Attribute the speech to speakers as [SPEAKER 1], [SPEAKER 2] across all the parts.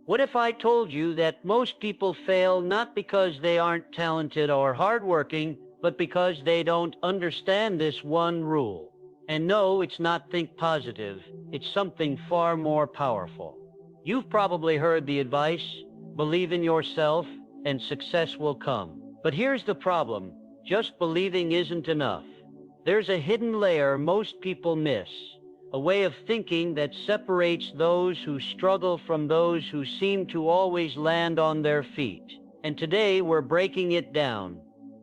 [SPEAKER 1] What if I told you that most people fail not because they aren't talented or hardworking, but because they don't understand this one rule? And no, it's not think positive. It's something far more powerful. You've probably heard the advice, believe in yourself and success will come. But here's the problem. Just believing isn't enough. There's a hidden layer most people miss. A way of thinking that separates those who struggle from those who seem to always land on their feet. And today we're breaking it down.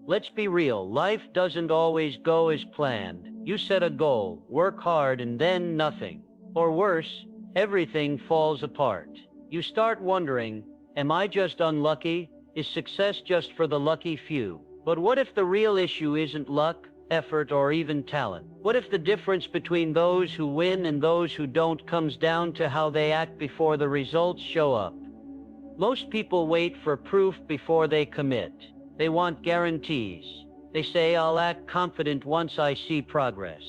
[SPEAKER 1] Let's be real, life doesn't always go as planned. You set a goal, work hard, and then nothing. Or worse, everything falls apart. You start wondering, am I just unlucky? Is success just for the lucky few? But what if the real issue isn't luck, effort, or even talent? What if the difference between those who win and those who don't comes down to how they act before the results show up? Most people wait for proof before they commit. They want guarantees. They say, I'll act confident once I see progress.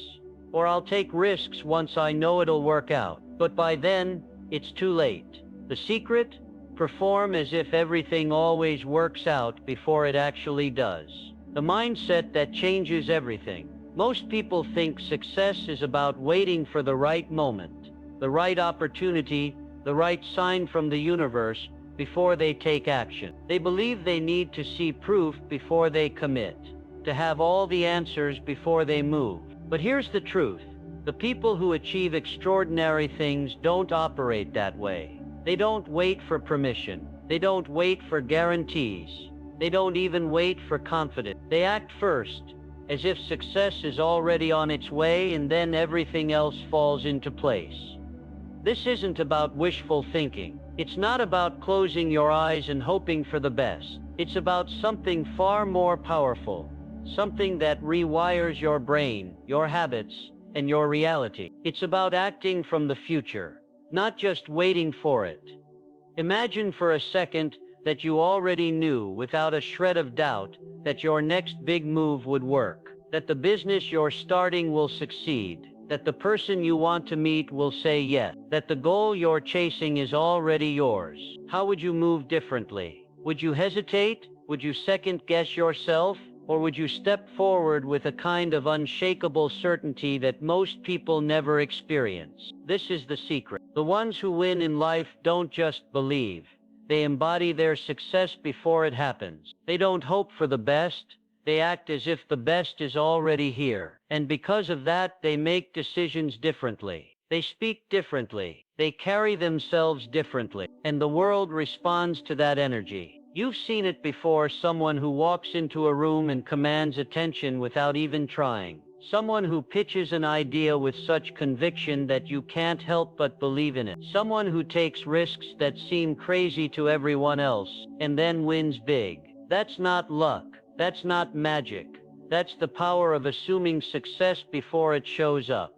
[SPEAKER 1] Or I'll take risks once I know it'll work out. But by then, it's too late. The secret? Perform as if everything always works out before it actually does. The mindset that changes everything. Most people think success is about waiting for the right moment, the right opportunity, the right sign from the universe before they take action. They believe they need to see proof before they commit, to have all the answers before they move. But here's the truth. The people who achieve extraordinary things don't operate that way. They don't wait for permission. They don't wait for guarantees. They don't even wait for confidence. They act first, as if success is already on its way, and then everything else falls into place. This isn't about wishful thinking. It's not about closing your eyes and hoping for the best. It's about something far more powerful, something that rewires your brain, your habits, and your reality. It's about acting from the future, not just waiting for it. Imagine for a second that you already knew without a shred of doubt that your next big move would work, that the business you're starting will succeed, that the person you want to meet will say yes, that the goal you're chasing is already yours. How would you move differently? Would you hesitate? Would you second guess yourself? Or would you step forward with a kind of unshakable certainty that most people never experience? This is the secret. The ones who win in life don't just believe. They embody their success before it happens. They don't hope for the best. They act as if the best is already here. And because of that, they make decisions differently. They speak differently. They carry themselves differently. And the world responds to that energy. You've seen it before, someone who walks into a room and commands attention without even trying. Someone who pitches an idea with such conviction that you can't help but believe in it. Someone who takes risks that seem crazy to everyone else and then wins big. That's not luck. That's not magic. That's the power of assuming success before it shows up.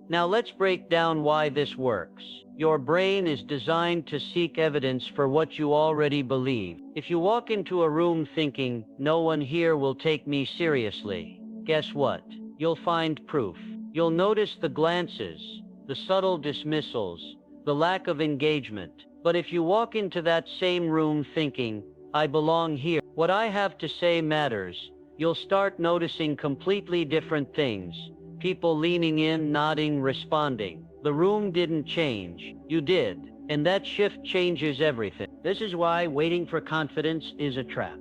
[SPEAKER 1] Now let's break down why this works. Your brain is designed to seek evidence for what you already believe. If you walk into a room thinking, no one here will take me seriously, guess what? You'll find proof. You'll notice the glances, the subtle dismissals, the lack of engagement. But if you walk into that same room thinking, I belong here, what I have to say matters, you'll start noticing completely different things. People leaning in, nodding, responding. The room didn't change. You did. And that shift changes everything. This is why waiting for confidence is a trap.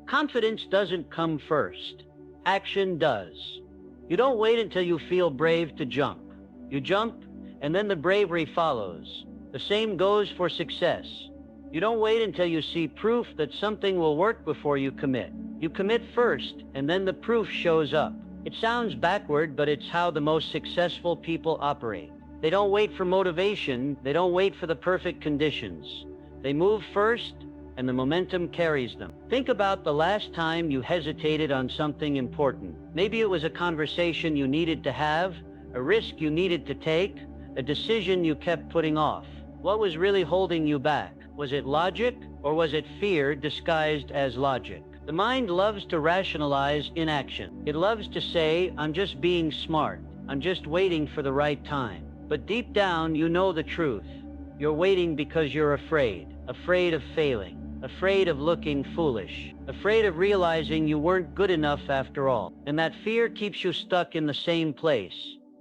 [SPEAKER 1] Confidence doesn't come first. Action does. You don't wait until you feel brave to jump. You jump, and then the bravery follows. The same goes for success. You don't wait until you see proof that something will work before you commit. You commit first, and then the proof shows up. It sounds backward, but it's how the most successful people operate. They don't wait for motivation. They don't wait for the perfect conditions. They move first, and the momentum carries them. Think about the last time you hesitated on something important. Maybe it was a conversation you needed to have, a risk you needed to take, a decision you kept putting off. What was really holding you back? Was it logic, or was it fear disguised as logic? The mind loves to rationalize inaction. It loves to say, I'm just being smart. I'm just waiting for the right time. But deep down, you know the truth. You're waiting because you're afraid. Afraid of failing. Afraid of looking foolish. Afraid of realizing you weren't good enough after all. And that fear keeps you stuck in the same place,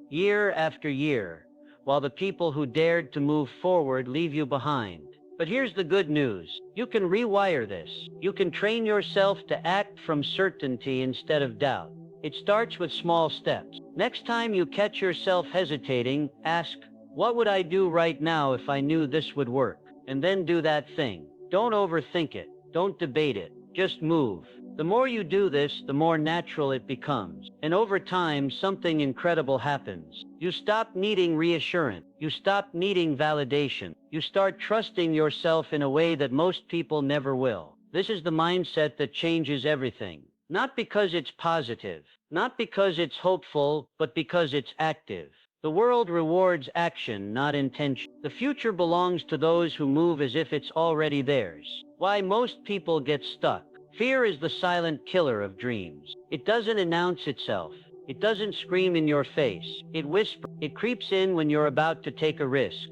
[SPEAKER 1] year after year, while the people who dared to move forward leave you behind. But here's the good news. You can rewire this. You can train yourself to act from certainty instead of doubt. It starts with small steps. Next time you catch yourself hesitating, ask, what would I do right now if I knew this would work? And then do that thing. Don't overthink it. Don't debate it. Just move. The more you do this, the more natural it becomes. And over time, something incredible happens. You stop needing reassurance. You stop needing validation. You start trusting yourself in a way that most people never will. This is the mindset that changes everything. Not because it's positive, not because it's hopeful, but because it's active. The world rewards action, not intention. The future belongs to those who move as if it's already theirs. Why most people get stuck. Fear is the silent killer of dreams. It doesn't announce itself. It doesn't scream in your face. It whispers. It creeps in when you're about to take a risk,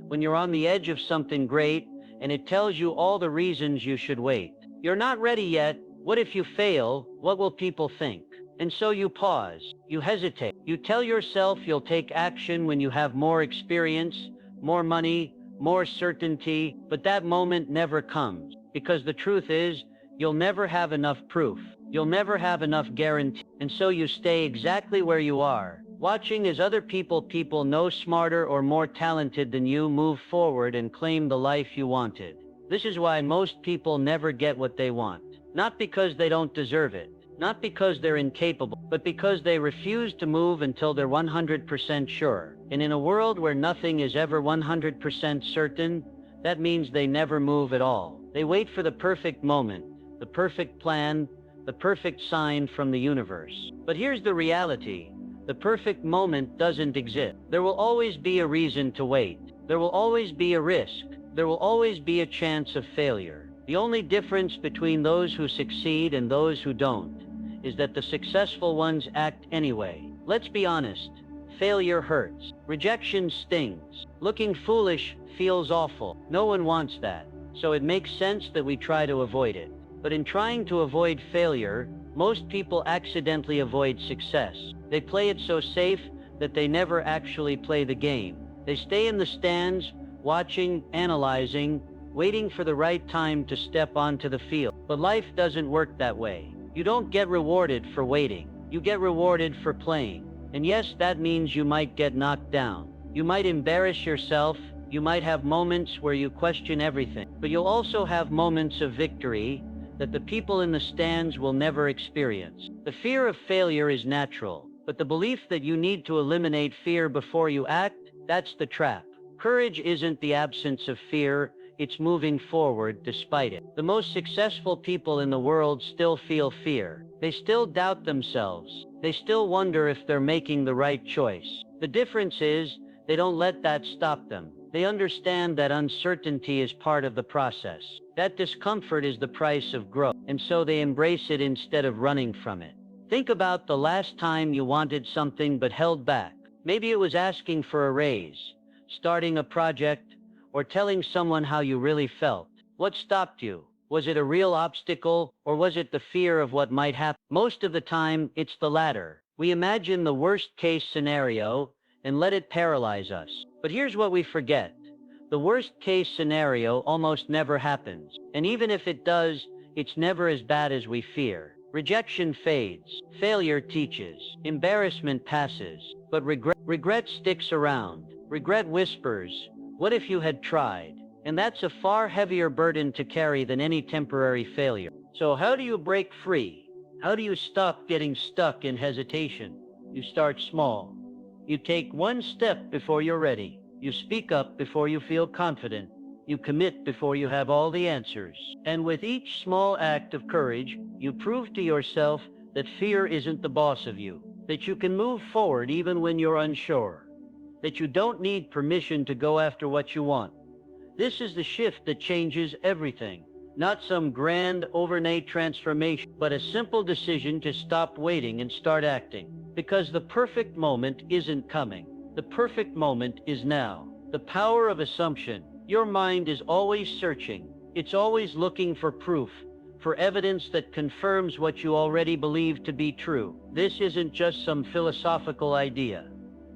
[SPEAKER 1] when you're on the edge of something great, and it tells you all the reasons you should wait. You're not ready yet. What if you fail? What will people think? And so you pause, you hesitate, you tell yourself you'll take action when you have more experience, more money, more certainty, but that moment never comes, because the truth is, you'll never have enough proof, you'll never have enough guarantee, and so you stay exactly where you are, watching as other people no smarter or more talented than you move forward and claim the life you wanted. This is why most people never get what they want, not because they don't deserve it, not because they're incapable, but because they refuse to move until they're 100% sure. And in a world where nothing is ever 100% certain, that means they never move at all. They wait for the perfect moment, the perfect plan, the perfect sign from the universe. But here's the reality. The perfect moment doesn't exist. There will always be a reason to wait. There will always be a risk. There will always be a chance of failure. The only difference between those who succeed and those who don't is that the successful ones act anyway. Let's be honest. Failure hurts. Rejection stings. Looking foolish feels awful. No one wants that. So it makes sense that we try to avoid it. But in trying to avoid failure, most people accidentally avoid success. They play it so safe that they never actually play the game. They stay in the stands, watching, analyzing, waiting for the right time to step onto the field. But life doesn't work that way. You don't get rewarded for waiting. You get rewarded for playing. And yes, that means you might get knocked down. You might embarrass yourself. You might have moments where you question everything. But you'll also have moments of victory that the people in the stands will never experience. The fear of failure is natural, but the belief that you need to eliminate fear before you act, that's the trap. Courage isn't the absence of fear. It's moving forward despite it. The most successful people in the world still feel fear. They still doubt themselves. They still wonder if they're making the right choice. The difference is, they don't let that stop them. They understand that uncertainty is part of the process. That discomfort is the price of growth, and so they embrace it instead of running from it. Think about the last time you wanted something but held back. Maybe it was asking for a raise, starting a project, or telling someone how you really felt. What stopped you? Was it a real obstacle, or was it the fear of what might happen? Most of the time, it's the latter. We imagine the worst-case scenario and let it paralyze us. But here's what we forget. The worst-case scenario almost never happens. And even if it does, it's never as bad as we fear. Rejection fades. Failure teaches. Embarrassment passes. But regret sticks around. Regret whispers, "What if you had tried?" And that's a far heavier burden to carry than any temporary failure. So how do you break free? How do you stop getting stuck in hesitation? You start small. You take one step before you're ready. You speak up before you feel confident. You commit before you have all the answers. And with each small act of courage, you prove to yourself that fear isn't the boss of you, that you can move forward even when you're unsure, that you don't need permission to go after what you want. This is the shift that changes everything. Not some grand overnight transformation, but a simple decision to stop waiting and start acting. Because the perfect moment isn't coming. The perfect moment is now. The power of assumption. Your mind is always searching. It's always looking for proof, for evidence that confirms what you already believe to be true. This isn't just some philosophical idea.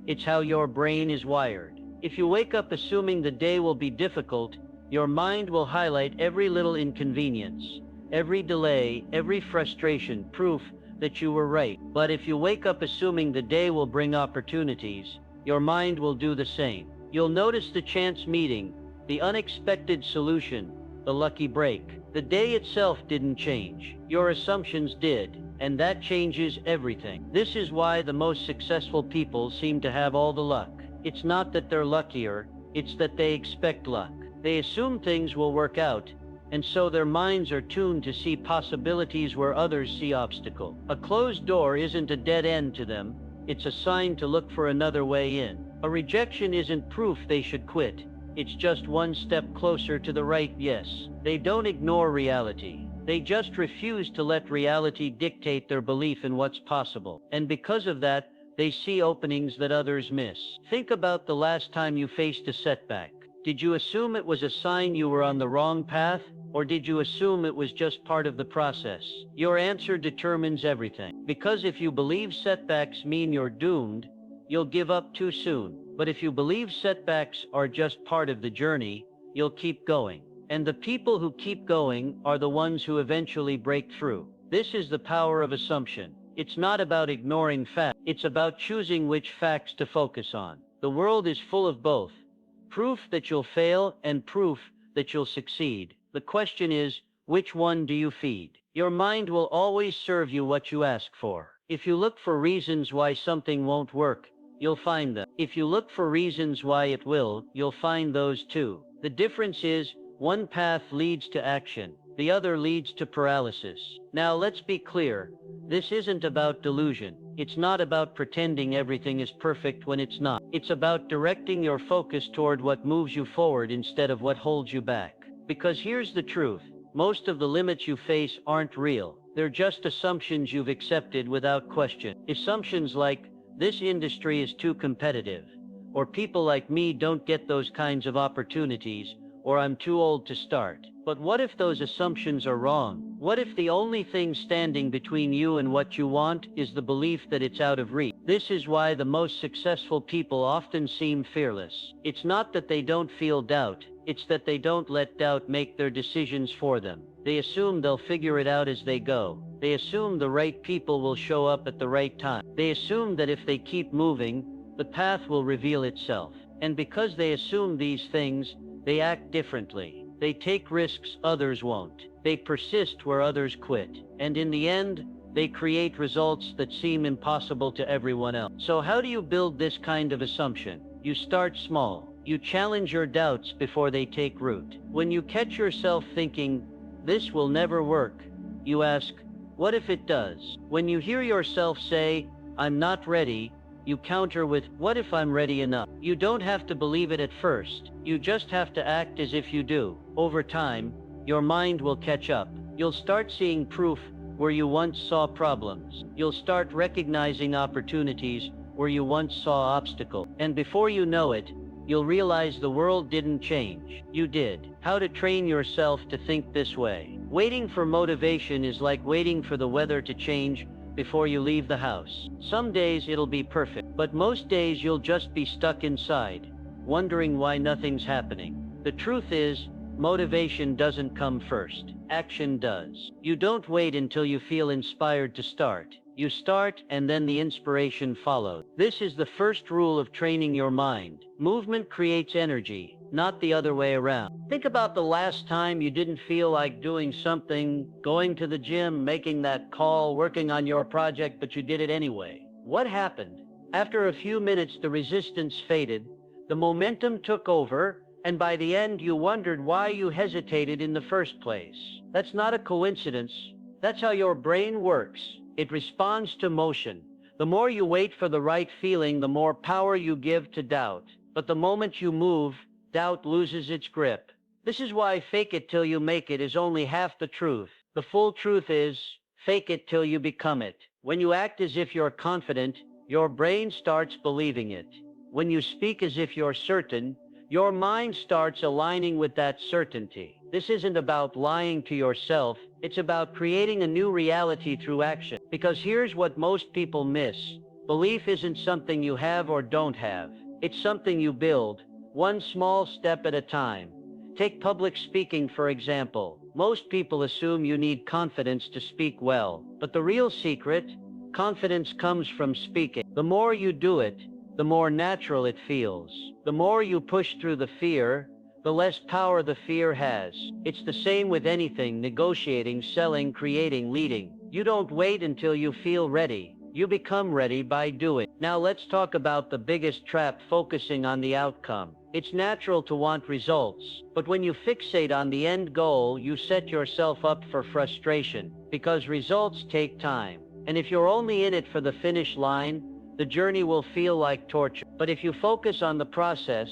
[SPEAKER 1] It's how your brain is wired. If you wake up assuming the day will be difficult, your mind will highlight every little inconvenience, every delay, every frustration, proof that you were right. But if you wake up assuming the day will bring opportunities, your mind will do the same. You'll notice the chance meeting, the unexpected solution, the lucky break. The day itself didn't change. Your assumptions did, and that changes everything. This is why the most successful people seem to have all the luck. It's not that they're luckier, it's that they expect luck. They assume things will work out, and so their minds are tuned to see possibilities where others see obstacles. A closed door isn't a dead end to them, it's a sign to look for another way in. A rejection isn't proof they should quit. It's just one step closer to the right yes. They don't ignore reality. They just refuse to let reality dictate their belief in what's possible. And because of that, they see openings that others miss. Think about the last time you faced a setback. Did you assume it was a sign you were on the wrong path? Or did you assume it was just part of the process? Your answer determines everything. Because if you believe setbacks mean you're doomed, you'll give up too soon. But if you believe setbacks are just part of the journey, you'll keep going. And the people who keep going are the ones who eventually break through. This is the power of assumption. It's not about ignoring facts. It's about choosing which facts to focus on. The world is full of both. Proof that you'll fail and proof that you'll succeed. The question is, which one do you feed? Your mind will always serve you what you ask for. If you look for reasons why something won't work, you'll find them. If you look for reasons why it will, you'll find those too. The difference is, one path leads to action, the other leads to paralysis. Now let's be clear, this isn't about delusion. It's not about pretending everything is perfect when it's not. It's about directing your focus toward what moves you forward instead of what holds you back. Because here's the truth, most of the limits you face aren't real. They're just assumptions you've accepted without question. Assumptions like, this industry is too competitive, or people like me don't get those kinds of opportunities, or I'm too old to start. But what if those assumptions are wrong? What if the only thing standing between you and what you want is the belief that it's out of reach? This is why the most successful people often seem fearless. It's not that they don't feel doubt, it's that they don't let doubt make their decisions for them. They assume they'll figure it out as they go. They assume the right people will show up at the right time. They assume that if they keep moving, the path will reveal itself. And because they assume these things, they act differently. They take risks others won't. They persist where others quit. And in the end, they create results that seem impossible to everyone else. So how do you build this kind of assumption? You start small. You challenge your doubts before they take root. When you catch yourself thinking, this will never work, you ask, what if it does? When you hear yourself say, I'm not ready, you counter with, what if I'm ready enough? You don't have to believe it at first. You just have to act as if you do. Over time, your mind will catch up. You'll start seeing proof where you once saw problems. You'll start recognizing opportunities where you once saw obstacles. And before you know it, you'll realize the world didn't change. You did. How to train yourself to think this way. Waiting for motivation is like waiting for the weather to change before you leave the house. Some days it'll be perfect, but most days you'll just be stuck inside, wondering why nothing's happening. The truth is, motivation doesn't come first. Action does. You don't wait until you feel inspired to start. You start, and then the inspiration follows. This is the first rule of training your mind. Movement creates energy, not the other way around. Think about the last time you didn't feel like doing something, going to the gym, making that call, working on your project, but you did it anyway. What happened? After a few minutes, the resistance faded, the momentum took over, and by the end, you wondered why you hesitated in the first place. That's not a coincidence. That's how your brain works. It responds to motion. The more you wait for the right feeling, the more power you give to doubt. But the moment you move, doubt loses its grip. This is why fake it till you make it is only half the truth. The full truth is, fake it till you become it. When you act as if you're confident, your brain starts believing it. When you speak as if you're certain, Your mind starts aligning with that certainty. This isn't about lying to yourself, it's about creating a new reality through action. Because here's what most people miss. Belief isn't something you have or don't have. It's something you build, one small step at a time. Take public speaking, for example. Most people assume you need confidence to speak well, but the real secret, confidence comes from speaking. The more you do it, the more natural it feels. The more you push through the fear, the less power the fear has. It's the same with anything: negotiating, selling, creating, leading. You don't wait until you feel ready. You become ready by doing. Now let's talk about the biggest trap: focusing on the outcome. It's natural to want results, but when you fixate on the end goal, you set yourself up for frustration, because results take time. And if you're only in it for the finish line, the journey will feel like torture. But if you focus on the process,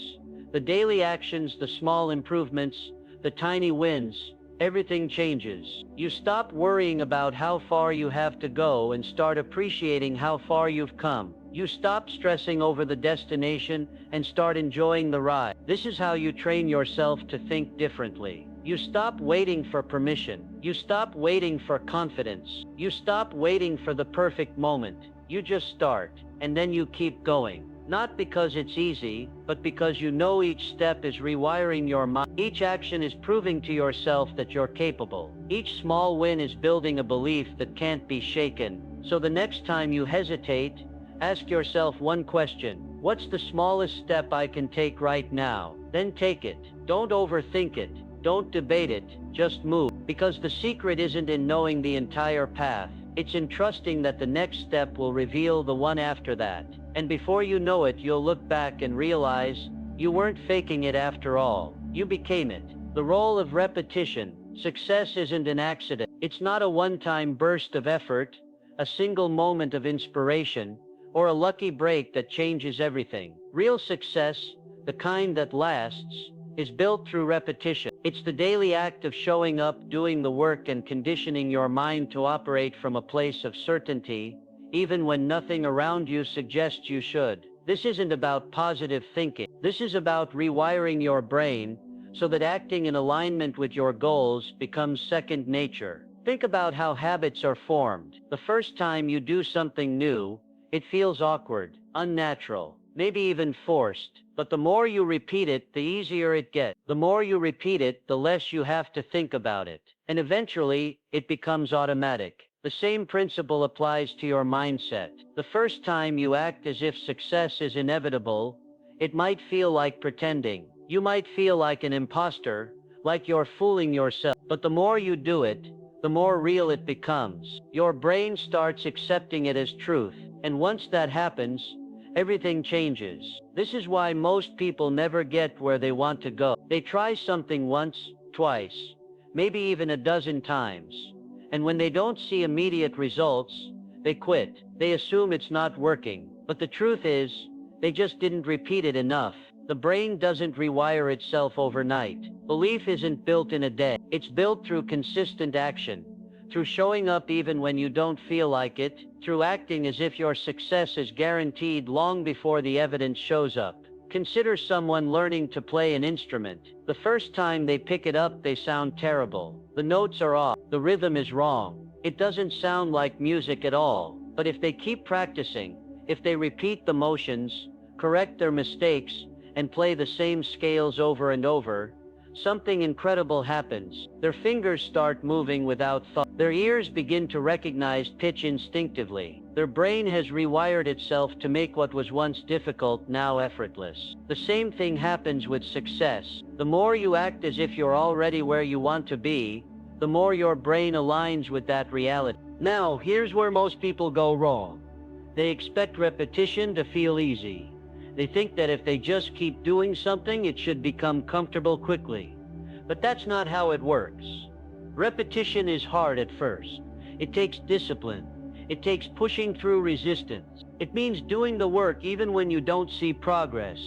[SPEAKER 1] the daily actions, the small improvements, the tiny wins, everything changes. You stop worrying about how far you have to go and start appreciating how far you've come. You stop stressing over the destination and start enjoying the ride. This is how you train yourself to think differently. You stop waiting for permission. You stop waiting for confidence. You stop waiting for the perfect moment. You just start, and then you keep going. Not because it's easy, but because you know each step is rewiring your mind. Each action is proving to yourself that you're capable. Each small win is building a belief that can't be shaken. So the next time you hesitate, ask yourself one question: what's the smallest step I can take right now? Then take it. Don't overthink it. Don't debate it. Just move. Because the secret isn't in knowing the entire path. It's in trusting that the next step will reveal the one after that. And before you know it, you'll look back and realize you weren't faking it after all. You became it. The role of repetition. Success isn't an accident. It's not a one-time burst of effort, a single moment of inspiration, or a lucky break that changes everything. Real success, the kind that lasts, is built through repetition. It's the daily act of showing up, doing the work, and conditioning your mind to operate from a place of certainty, even when nothing around you suggests you should. This isn't about positive thinking. This is about rewiring your brain so that acting in alignment with your goals becomes second nature. Think about how habits are formed. The first time you do something new, it feels awkward, unnatural, maybe even forced. But the more you repeat it, the easier it gets. The more you repeat it, the less you have to think about it. And eventually, it becomes automatic. The same principle applies to your mindset. The first time you act as if success is inevitable, it might feel like pretending. You might feel like an imposter, like you're fooling yourself. But the more you do it, the more real it becomes. Your brain starts accepting it as truth. And once that happens, everything changes. This is why most people never get where they want to go. They try something once, twice, maybe even a dozen times. And when they don't see immediate results, they quit. They assume it's not working. But the truth is, they just didn't repeat it enough. The brain doesn't rewire itself overnight. Belief isn't built in a day. It's built through consistent action, through showing up even when you don't feel like it, through acting as if your success is guaranteed long before the evidence shows up. Consider someone learning to play an instrument. The first time they pick it up, they sound terrible. The notes are off. The rhythm is wrong. It doesn't sound like music at all. But if they keep practicing, if they repeat the motions, correct their mistakes, and play the same scales over and over, something incredible happens. Their fingers start moving without thought. Their ears begin to recognize pitch instinctively. Their brain has rewired itself to make what was once difficult now effortless. The same thing happens with success. The more you act as if you're already where you want to be, the more your brain aligns with that reality. Now, here's where most people go wrong. They expect repetition to feel easy. They think that if they just keep doing something, it should become comfortable quickly. But that's not how it works. Repetition is hard at first. It takes discipline. It takes pushing through resistance. It means doing the work even when you don't see progress,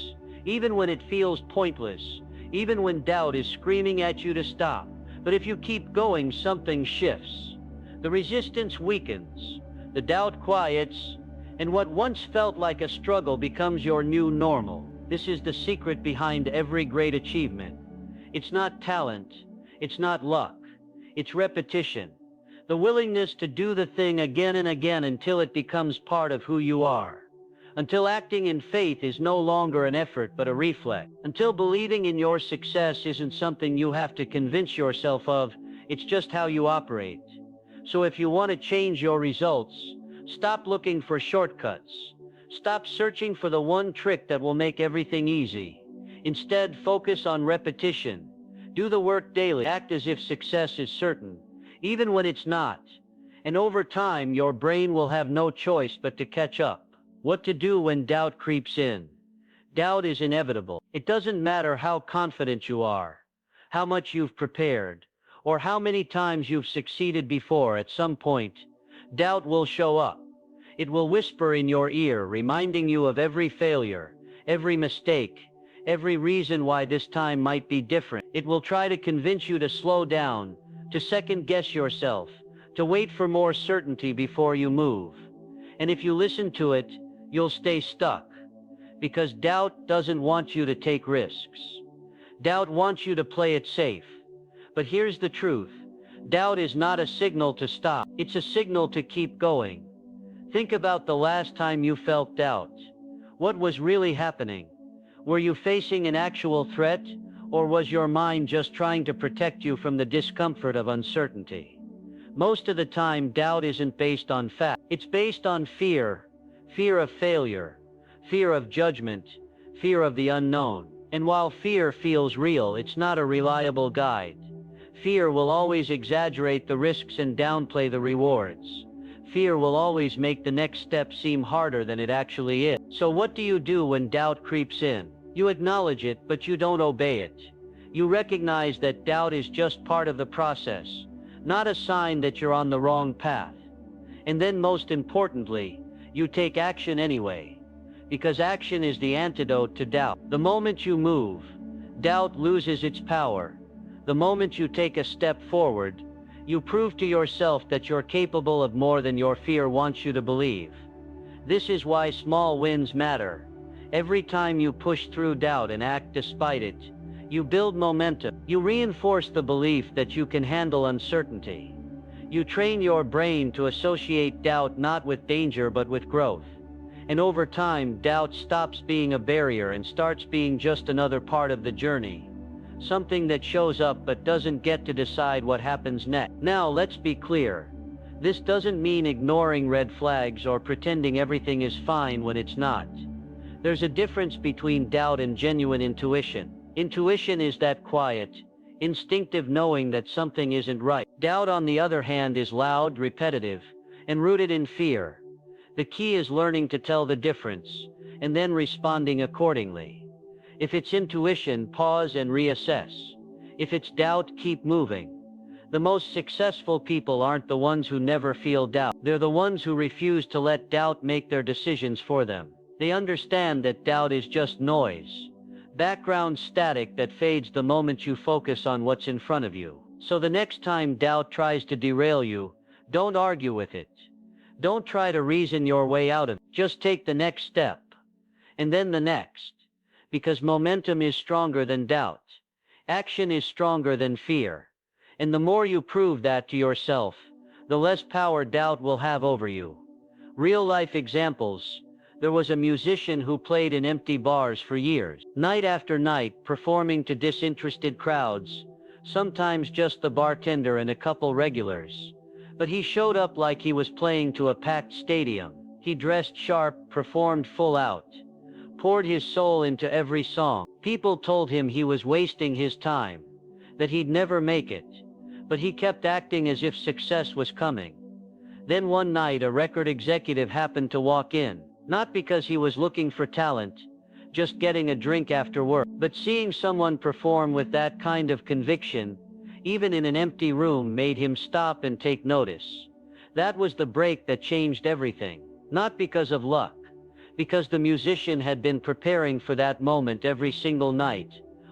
[SPEAKER 1] even when it feels pointless, even when doubt is screaming at you to stop. But if you keep going, something shifts. The resistance weakens. The doubt quiets. And what once felt like a struggle becomes your new normal. This is the secret behind every great achievement. It's not talent, it's not luck, it's repetition. The willingness to do the thing again and again until it becomes part of who you are. Until acting in faith is no longer an effort but a reflex. Until believing in your success isn't something you have to convince yourself of, it's just how you operate. So if you want to change your results, stop looking for shortcuts. Stop searching for the one trick that will make everything easy. Instead, focus on repetition. Do the work daily. Act as if success is certain, even when it's not. And over time, your brain will have no choice but to catch up. What to do when doubt creeps in? Doubt is inevitable. It doesn't matter how confident you are, how much you've prepared, or how many times you've succeeded before. At some point, doubt will show up. It will whisper in your ear, reminding you of every failure, every mistake, every reason why this time might be different. It will try to convince you to slow down, to second-guess yourself, to wait for more certainty before you move. And if you listen to it, you'll stay stuck, because doubt doesn't want you to take risks. Doubt wants you to play it safe. But here's the truth. Doubt is not a signal to stop. It's a signal to keep going. Think about the last time you felt doubt. What was really happening? Were you facing an actual threat, or was your mind just trying to protect you from the discomfort of uncertainty? Most of the time, doubt isn't based on fact. It's based on fear. Fear of failure, fear of judgment, fear of the unknown. And while fear feels real, it's not a reliable guide. Fear will always exaggerate the risks and downplay the rewards. Fear will always make the next step seem harder than it actually is. So what do you do when doubt creeps in? You acknowledge it, but you don't obey it. You recognize that doubt is just part of the process, not a sign that you're on the wrong path. And then most importantly, you take action anyway, because action is the antidote to doubt. The moment you move, doubt loses its power. The moment you take a step forward, you prove to yourself that you're capable of more than your fear wants you to believe. This is why small wins matter. Every time you push through doubt and act despite it, you build momentum. You reinforce the belief that you can handle uncertainty. You train your brain to associate doubt not with danger but with growth. And over time, doubt stops being a barrier and starts being just another part of the journey. Something that shows up but doesn't get to decide what happens next. Now, let's be clear. This doesn't mean ignoring red flags or pretending everything is fine when it's not. There's a difference between doubt and genuine intuition. Intuition is that quiet, instinctive knowing that something isn't right. Doubt, on the other hand, is loud, repetitive, and rooted in fear. The key is learning to tell the difference, and then responding accordingly. If it's intuition, pause and reassess. If it's doubt, keep moving. The most successful people aren't the ones who never feel doubt. They're the ones who refuse to let doubt make their decisions for them. They understand that doubt is just noise, background static that fades the moment you focus on what's in front of you. So the next time doubt tries to derail you, don't argue with it. Don't try to reason your way out of it. Just take the next step, and then the next, because momentum is stronger than doubt. Action is stronger than fear. And the more you prove that to yourself, the less power doubt will have over you. Real-life examples. There was a musician who played in empty bars for years, night after night, performing to disinterested crowds, sometimes just the bartender and a couple regulars. But he showed up like he was playing to a packed stadium. He dressed sharp, performed full out, poured his soul into every song. People told him he was wasting his time, that he'd never make it, but he kept acting as if success was coming. Then one night, a record executive happened to walk in, not because he was looking for talent, just getting a drink after work, but seeing someone perform with that kind of conviction, even in an empty room, made him stop and take notice. That was the break that changed everything. Not because of luck, because the musician had been preparing for that moment every single night,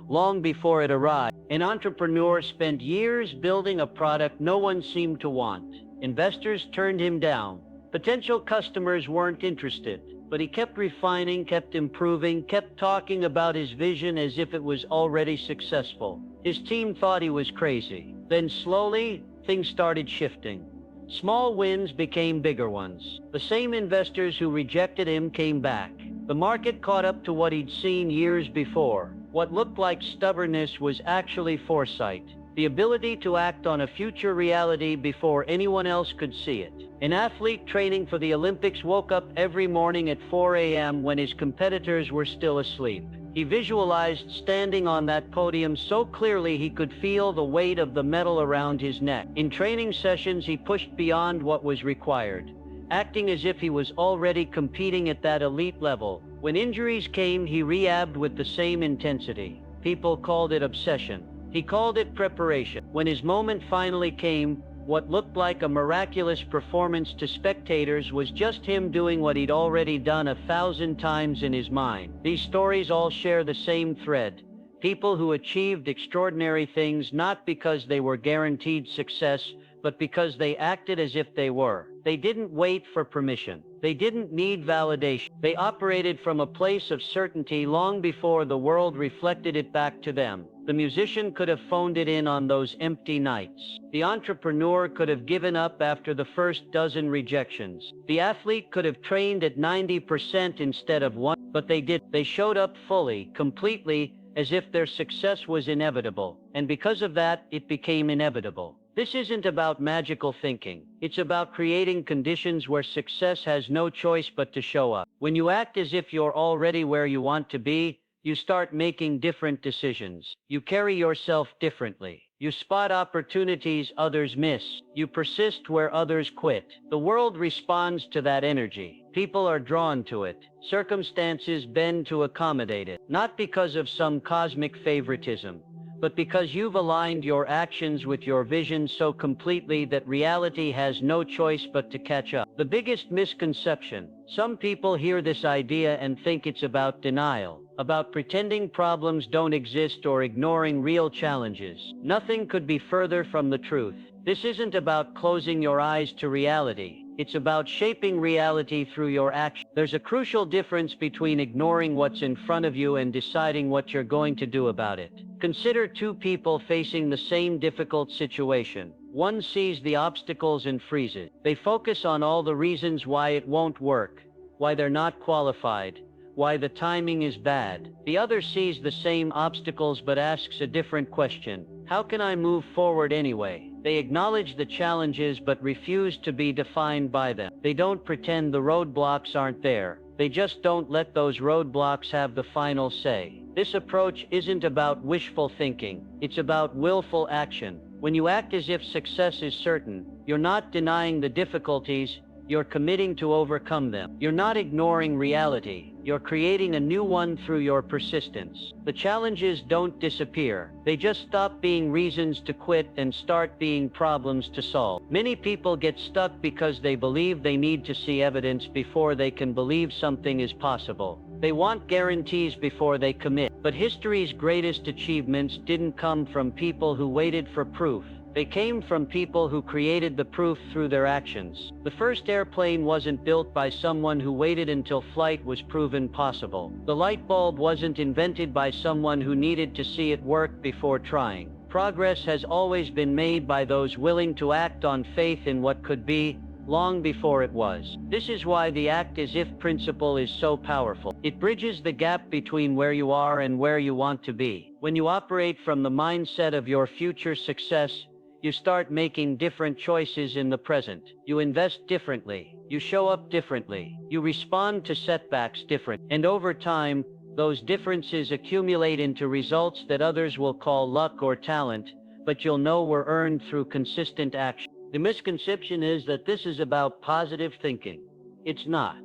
[SPEAKER 1] long before it arrived. An entrepreneur spent years building a product no one seemed to want. Investors turned him down. Potential customers weren't interested, but he kept refining, kept improving, kept talking about his vision as if it was already successful. His team thought he was crazy. Then slowly, things started shifting. Small wins became bigger ones. The same investors who rejected him came back. The market caught up to what he'd seen years before. What looked like stubbornness was actually foresight, the ability to act on a future reality before anyone else could see it. An athlete training for the Olympics woke up every morning at 4 a.m. when his competitors were still asleep. He visualized standing on that podium so clearly he could feel the weight of the medal around his neck. In training sessions, he pushed beyond what was required, acting as if he was already competing at that elite level. When injuries came, he rehabbed with the same intensity. People called it obsession. He called it preparation. When his moment finally came, what looked like a miraculous performance to spectators was just him doing what he'd already done 1,000 times in his mind. These stories all share the same thread. People who achieved extraordinary things not because they were guaranteed success, but because they acted as if they were. They didn't wait for permission. They didn't need validation. They operated from a place of certainty long before the world reflected it back to them. The musician could have phoned it in on those empty nights. The entrepreneur could have given up after the first dozen rejections. The athlete could have trained at 90% instead of 1%, but they didn't. They showed up fully, completely, as if their success was inevitable. And because of that, it became inevitable. This isn't about magical thinking. It's about creating conditions where success has no choice but to show up. When you act as if you're already where you want to be, you start making different decisions. You carry yourself differently. You spot opportunities others miss. You persist where others quit. The world responds to that energy. People are drawn to it. Circumstances bend to accommodate it. Not because of some cosmic favoritism, but because you've aligned your actions with your vision so completely that reality has no choice but to catch up. The biggest misconception: some people hear this idea and think it's about denial, about pretending problems don't exist or ignoring real challenges. Nothing could be further from the truth. This isn't about closing your eyes to reality. It's about shaping reality through your action. There's a crucial difference between ignoring what's in front of you and deciding what you're going to do about it. Consider two people facing the same difficult situation. One sees the obstacles and freezes. They focus on all the reasons why it won't work, why they're not qualified, why the timing is bad. The other sees the same obstacles but asks a different question: how can I move forward anyway? They acknowledge the challenges but refuse to be defined by them. They don't pretend the roadblocks aren't there. They just don't let those roadblocks have the final say. This approach isn't about wishful thinking. It's about willful action. When you act as if success is certain, you're not denying the difficulties, you're committing to overcome them. You're not ignoring reality. You're creating a new one through your persistence. The challenges don't disappear. They just stop being reasons to quit and start being problems to solve. Many people get stuck because they believe they need to see evidence before they can believe something is possible. They want guarantees before they commit. But history's greatest achievements didn't come from people who waited for proof. They came from people who created the proof through their actions. The first airplane wasn't built by someone who waited until flight was proven possible. The light bulb wasn't invented by someone who needed to see it work before trying. Progress has always been made by those willing to act on faith in what could be, long before it was. This is why the act as if principle is so powerful. It bridges the gap between where you are and where you want to be. When you operate from the mindset of your future success, you start making different choices in the present. You invest differently. You show up differently. You respond to setbacks different. And over time, those differences accumulate into results that others will call luck or talent, but you'll know were earned through consistent action. The misconception is that this is about positive thinking. It's not.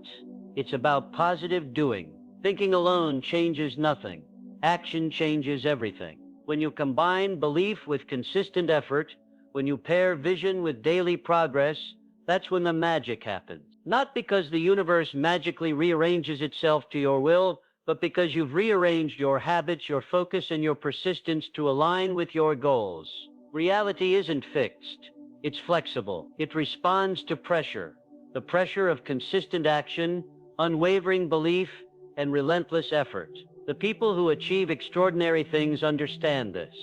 [SPEAKER 1] It's about positive doing. Thinking alone changes nothing. Action changes everything. When you combine belief with consistent effort, when you pair vision with daily progress, that's when the magic happens. Not because the universe magically rearranges itself to your will, but because you've rearranged your habits, your focus, and your persistence to align with your goals. Reality isn't fixed. It's flexible. It responds to pressure, the pressure of consistent action, unwavering belief, and relentless effort. The people who achieve extraordinary things understand this.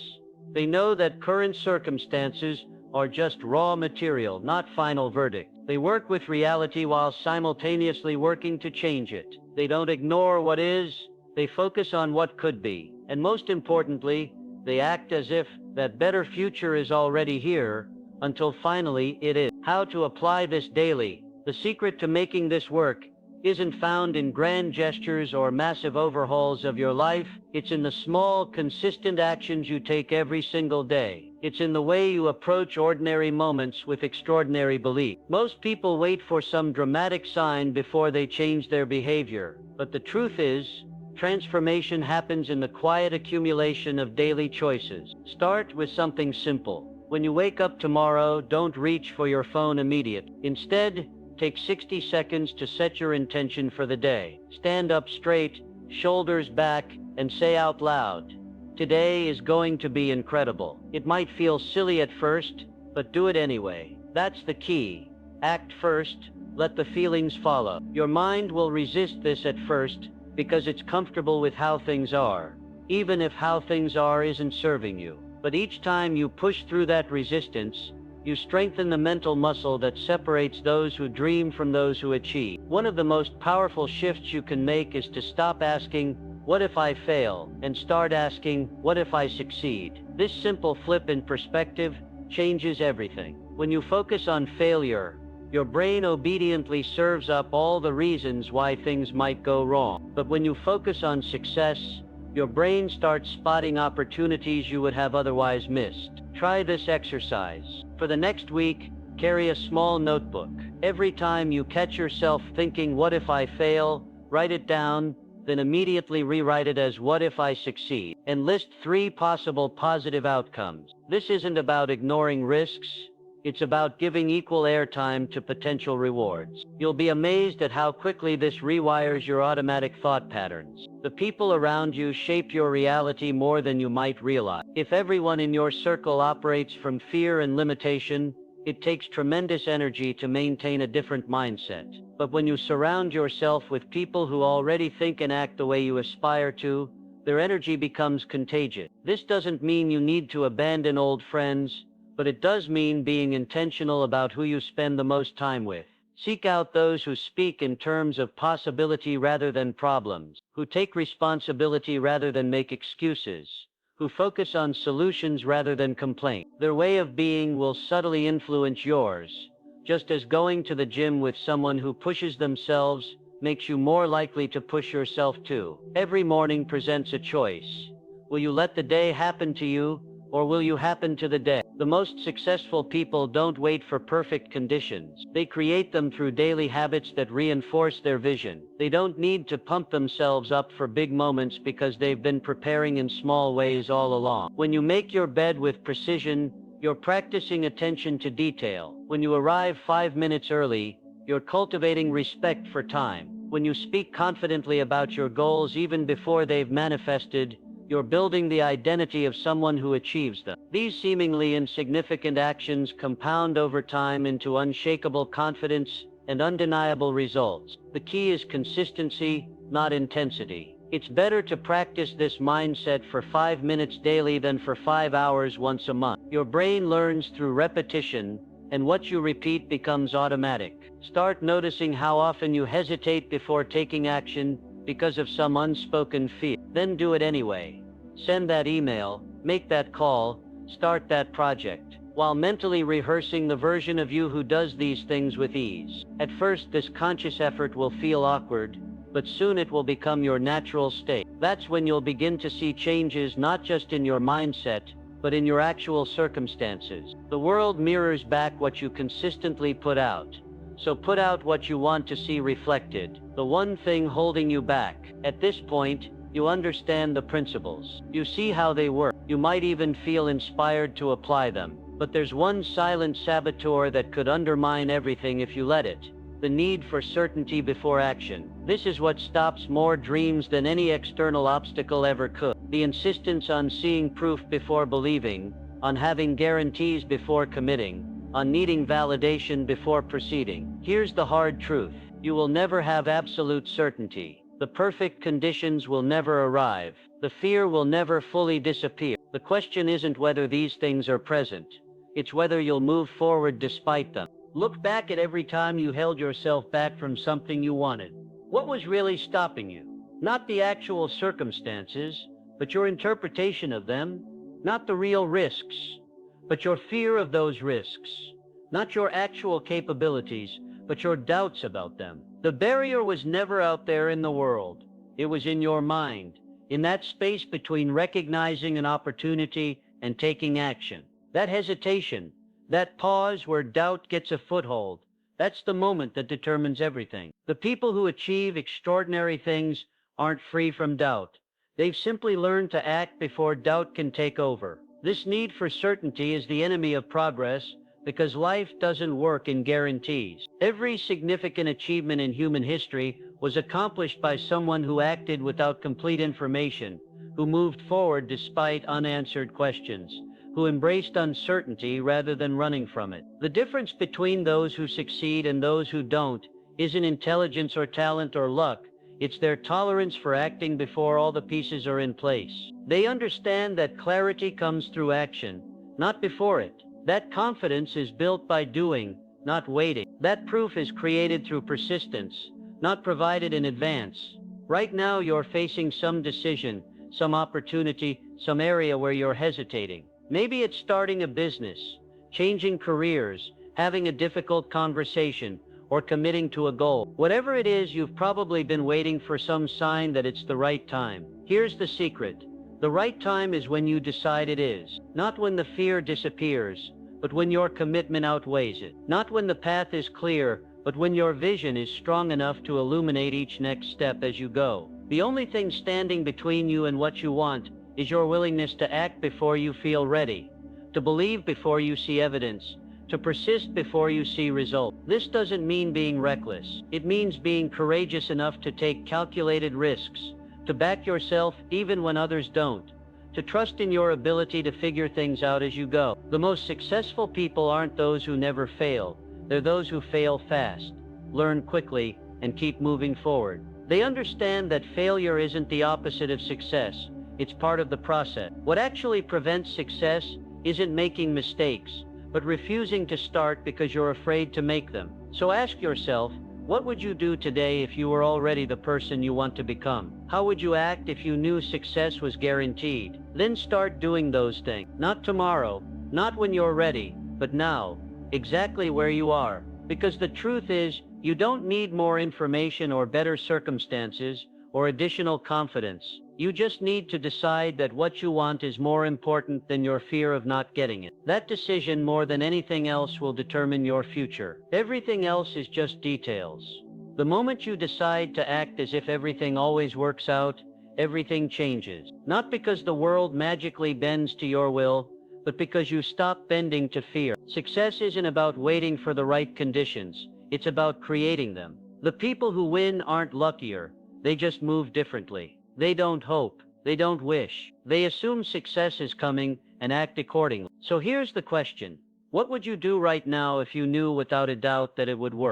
[SPEAKER 1] They know that current circumstances are just raw material, not final verdict. They work with reality while simultaneously working to change it. They don't ignore what is, they focus on what could be. And most importantly, they act as if that better future is already here, until finally it is. How to apply this daily? The secret to making this work isn't found in grand gestures or massive overhauls of your life. It's in the small, consistent actions you take every single day. It's in the way you approach ordinary moments with extraordinary belief. Most people wait for some dramatic sign before they change their behavior. But the truth is, transformation happens in the quiet accumulation of daily choices. Start with something simple. When you wake up tomorrow, don't reach for your phone immediately. Instead, take 60 seconds to set your intention for the day. Stand up straight, shoulders back, and say out loud, "Today is going to be incredible." It might feel silly at first, but do it anyway. That's the key. Act first, let the feelings follow. Your mind will resist this at first because it's comfortable with how things are, even if how things are isn't serving you. But each time you push through that resistance, you strengthen the mental muscle that separates those who dream from those who achieve. One of the most powerful shifts you can make is to stop asking, "What if I fail?" and start asking, "What if I succeed?" This simple flip in perspective changes everything. When you focus on failure, your brain obediently serves up all the reasons why things might go wrong. But when you focus on success, your brain starts spotting opportunities you would have otherwise missed. Try this exercise. For the next week, carry a small notebook. Every time you catch yourself thinking, "What if I fail?" write it down, then immediately rewrite it as "What if I succeed?" and list 3 possible positive outcomes. This isn't about ignoring risks. It's about giving equal airtime to potential rewards. You'll be amazed at how quickly this rewires your automatic thought patterns. The people around you shape your reality more than you might realize. If everyone in your circle operates from fear and limitation, it takes tremendous energy to maintain a different mindset. But when you surround yourself with people who already think and act the way you aspire to, their energy becomes contagious. This doesn't mean you need to abandon old friends, but it does mean being intentional about who you spend the most time with. Seek out those who speak in terms of possibility rather than problems, who take responsibility rather than make excuses, who focus on solutions rather than complaint. Their way of being will subtly influence yours, just as going to the gym with someone who pushes themselves makes you more likely to push yourself too. Every morning presents a choice. Will you let the day happen to you, or will you happen to the day? The most successful people don't wait for perfect conditions. They create them through daily habits that reinforce their vision. They don't need to pump themselves up for big moments because they've been preparing in small ways all along. When you make your bed with precision, you're practicing attention to detail. When you arrive 5 minutes early, you're cultivating respect for time. When you speak confidently about your goals even before they've manifested, you're building the identity of someone who achieves them. These seemingly insignificant actions compound over time into unshakable confidence and undeniable results. The key is consistency, not intensity. It's better to practice this mindset for 5 minutes daily than for 5 hours once a month. Your brain learns through repetition, and what you repeat becomes automatic. Start noticing how often you hesitate before taking action because of some unspoken fear. Then do it anyway. Send that email, make that call, start that project, while mentally rehearsing the version of you who does these things with ease. At first, this conscious effort will feel awkward, but soon it will become your natural state. That's when you'll begin to see changes not just in your mindset, but in your actual circumstances. The world mirrors back what you consistently put out. So put out what you want to see reflected, the one thing holding you back. At this point, you understand the principles. You see how they work. You might even feel inspired to apply them. But there's one silent saboteur that could undermine everything if you let it: the need for certainty before action. This is what stops more dreams than any external obstacle ever could. The insistence on seeing proof before believing, on having guarantees before committing, on needing validation before proceeding. Here's the hard truth. You will never have absolute certainty. The perfect conditions will never arrive. The fear will never fully disappear. The question isn't whether these things are present. It's whether you'll move forward despite them. Look back at every time you held yourself back from something you wanted. What was really stopping you? Not the actual circumstances, but your interpretation of them. Not the real risks, but your fear of those risks. Not your actual capabilities, but your doubts about them. The barrier was never out there in the world. It was in your mind, in that space between recognizing an opportunity and taking action. That hesitation, that pause where doubt gets a foothold, that's the moment that determines everything. The people who achieve extraordinary things aren't free from doubt. They've simply learned to act before doubt can take over. This need for certainty is the enemy of progress because life doesn't work in guarantees. Every significant achievement in human history was accomplished by someone who acted without complete information, who moved forward despite unanswered questions, who embraced uncertainty rather than running from it. The difference between those who succeed and those who don't isn't intelligence or talent or luck. It's their tolerance for acting before all the pieces are in place. They understand that clarity comes through action, not before it. That confidence is built by doing, not waiting. That proof is created through persistence, not provided in advance. Right now you're facing some decision, some opportunity, some area where you're hesitating. Maybe it's starting a business, changing careers, having a difficult conversation, or committing to a goal. Whatever it is, you've probably been waiting for some sign that it's the right time. Here's the secret. The right time is when you decide it is. Not when the fear disappears, but when your commitment outweighs it. Not when the path is clear, but when your vision is strong enough to illuminate each next step as you go. The only thing standing between you and what you want is your willingness to act before you feel ready, to believe before you see evidence, to persist before you see results. This doesn't mean being reckless. It means being courageous enough to take calculated risks, to back yourself even when others don't, to trust in your ability to figure things out as you go. The most successful people aren't those who never fail. They're those who fail fast, learn quickly, and keep moving forward. They understand that failure isn't the opposite of success. It's part of the process. What actually prevents success isn't making mistakes, but refusing to start because you're afraid to make them. So ask yourself, what would you do today if you were already the person you want to become? How would you act if you knew success was guaranteed? Then start doing those things. Not tomorrow, not when you're ready, but now, exactly where you are. Because the truth is, you don't need more information or better circumstances or additional confidence. You just need to decide that what you want is more important than your fear of not getting it. That decision, more than anything else, will determine your future. Everything else is just details. The moment you decide to act as if everything always works out, everything changes. Not because the world magically bends to your will, but because you stop bending to fear. Success isn't about waiting for the right conditions. It's about creating them. The people who win aren't luckier. They just move differently. They don't hope. They don't wish. They assume success is coming and act accordingly. So here's the question. What would you do right now if you knew without a doubt that it would work?